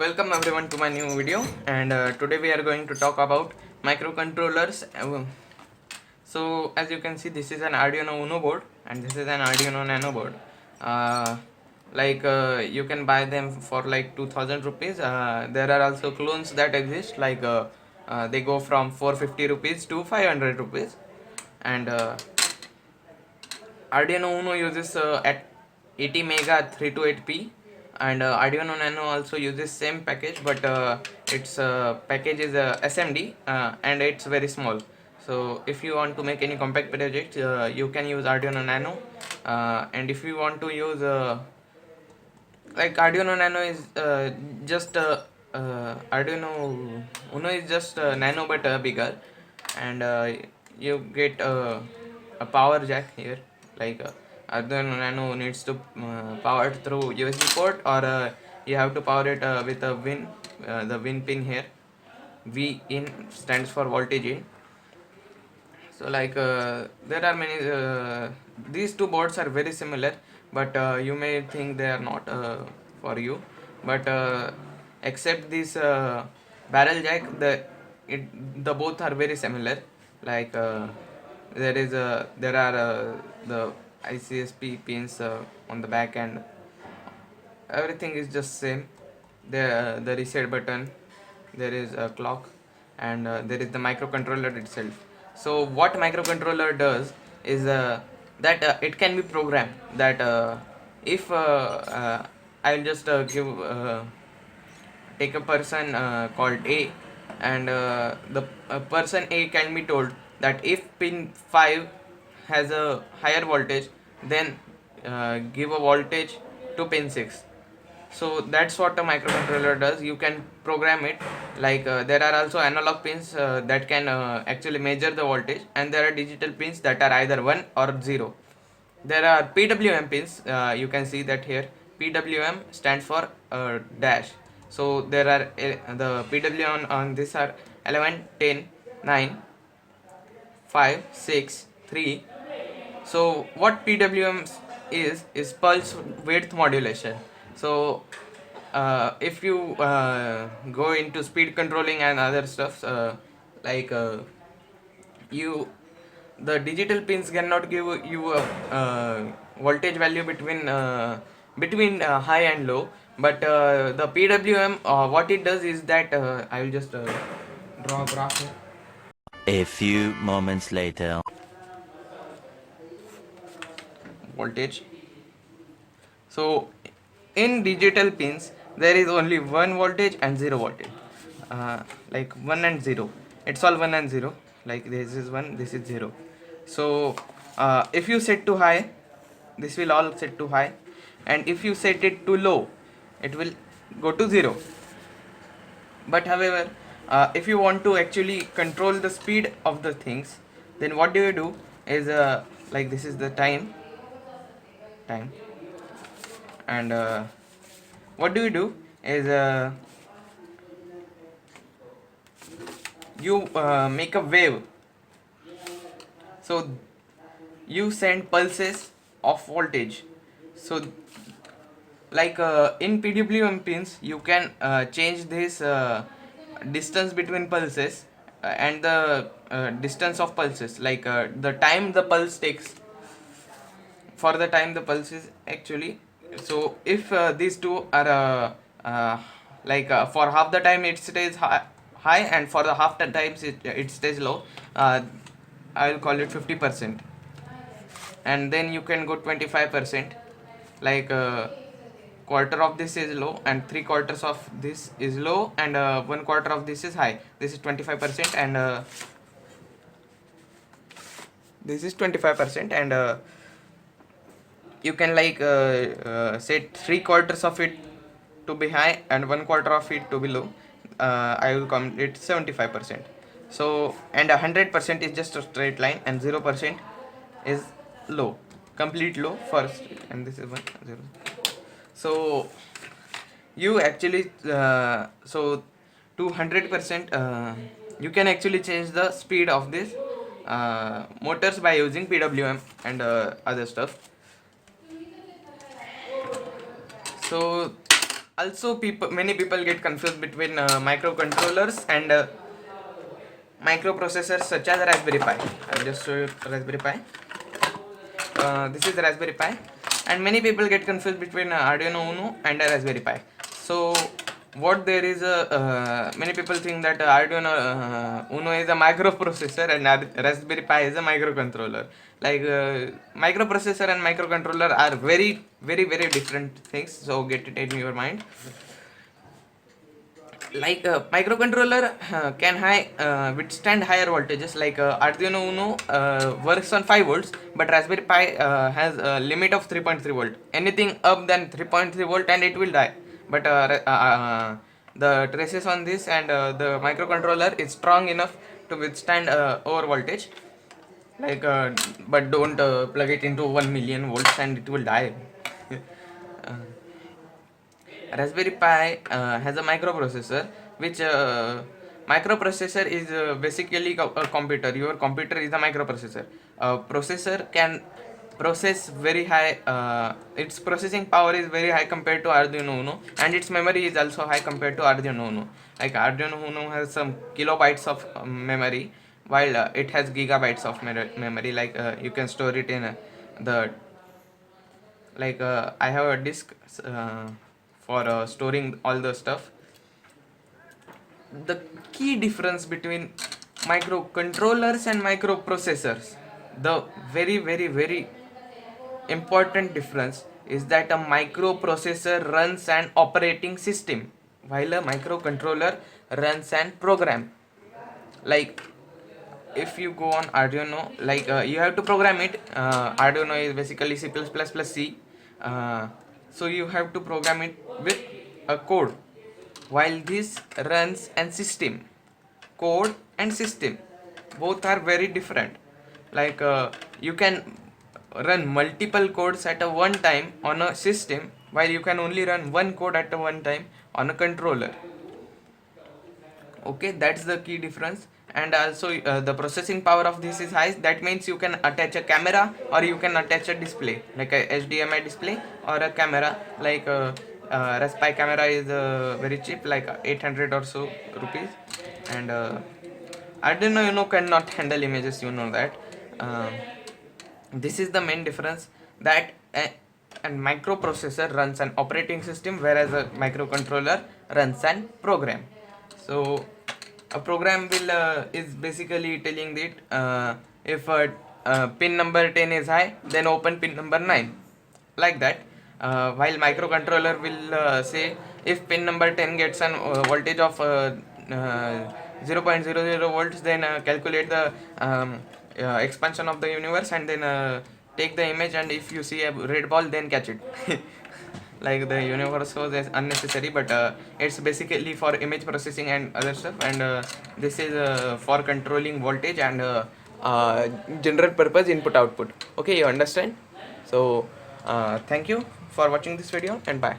Welcome everyone to my new video, and today we are going to talk about microcontrollers. So as you can see, this is an Arduino Uno board and this is an Arduino Nano board. You can buy them for like 2000 rupees. There are also clones that exist, they go from 450 rupees to 500 rupees. And Arduino Uno uses at 80 mega 328p, and Arduino Nano also uses same package, but its package is SMD, and it's very small. So if you want to make any compact project, you can use Arduino Nano, and if you want to use Arduino Nano is just Arduino Uno is just Nano but bigger, and you get a power jack here. Arduino Nano needs to power it through USB port, or you have to power it with a VIN, the VIN pin here. V in stands for voltage in. So there are many. These two boards are very similar, but you may think they are not for you. But except this barrel jack, the both are very similar. There are the ICSP pins on the back, and everything is just same. The reset button, there is a clock, and there is the microcontroller itself. So what microcontroller does is that it can be programmed, that if I'll just give take a person called A, and the person A can be told that if pin 5 has a higher voltage, then give a voltage to pin 6. So that's what a microcontroller does. You can program it. There are also analog pins that can actually measure the voltage, and there are digital pins that are either 1 or 0. There are PWM pins, you can see that here. PWM stands for dash. So there are the PWM on this are 11, 10, 9, 5, 6, 3. So what PWM is pulse width modulation. So if you go into speed controlling and other stuff, like you the digital pins cannot give you a voltage value between high and low, but the PWM, what it does is that I will just draw a graph here. A few moments later. Voltage. So in digital pins there is only 1 voltage and 0 voltage, 1 and 0, it's all 1 and 0. Like this is 1, this is 0. So if you set to high, this will all set to high, and if you set it to low, it will go to 0. But however, if you want to actually control the speed of the things, then what do is this is the time, and what do is you make a wave. So you send pulses of voltage. So in PWM pins, you can change this distance between pulses, and the distance of pulses, the time the pulse takes, for the time the pulse is actually. So if these two are for half the time it stays high, and for the half the times it stays low, I'll call it 50%, and then you can go 25%, quarter of this is low and 3/4 of this is low, and 1/4 of this is high. This is 25%, and this is 25%, and you can set 3/4 of it to be high and 1/4 of it to be low. I will come it 75%. So, and 100% is just a straight line, and 0% is low, complete low first, and this is 1, 0. So you actually so to 100%, you can actually change the speed of this motors by using PWM and other stuff. So Also, many people get confused between microcontrollers and microprocessors such as Raspberry Pi. I'll just show you Raspberry Pi. This is the Raspberry Pi, and many people get confused between Arduino Uno and a Raspberry Pi. So what there is a many people think that Arduino Uno is a microprocessor and Raspberry Pi is a microcontroller. Like microprocessor and microcontroller are very very different things, so get it in your mind. Like microcontroller can withstand higher voltages. Like Arduino Uno works on 5 volts, but Raspberry Pi has a limit of 3.3 volt. Anything up than 3.3 volt and it will die. But the traces on this and the microcontroller is strong enough to withstand over voltage. Like but don't plug it into 1 million volts and it will die. uh, Raspberry Pi has a microprocessor, which microprocessor is basically a computer. Your computer is a microprocessor. Processor can process very high. Its processing power is very high compared to Arduino Uno, and its memory is also high compared to Arduino Uno. Like Arduino Uno has some kilobytes of memory, while it has gigabytes of memory. Like you can store it in the like I have a disk for storing all the stuff. The key difference between microcontrollers and microprocessors, the very important difference is that a microprocessor runs an operating system while a microcontroller runs an program. Like if you go on Arduino, like you have to program it. Arduino is basically C++ plus C. So you have to program it with a code, while this runs an system. Code and system both are very different. Like you can run multiple codes at a one time on a system, while you can only run one code at a one time on a controller. Okay, that's the key difference. And also the processing power of this is high. That means you can attach a camera or you can attach a display, like a HDMI display or a camera. Like Raspberry camera is very cheap, like 800 or so rupees. And Arduino cannot handle images, you know that. This is the main difference, that a microprocessor runs an operating system, whereas a microcontroller runs an program. So a program will is basically telling that if pin number 10 is high, then open pin number 9, like that. While microcontroller will say if pin number 10 gets an voltage of 0.00 volts, then calculate the expansion of the universe, and then take the image, and if you see a red ball, then catch it. Like the universe was unnecessary, but it's basically for image processing and other stuff. And this is for controlling voltage and general purpose input output. Okay, you understand? So thank you for watching this video, and bye.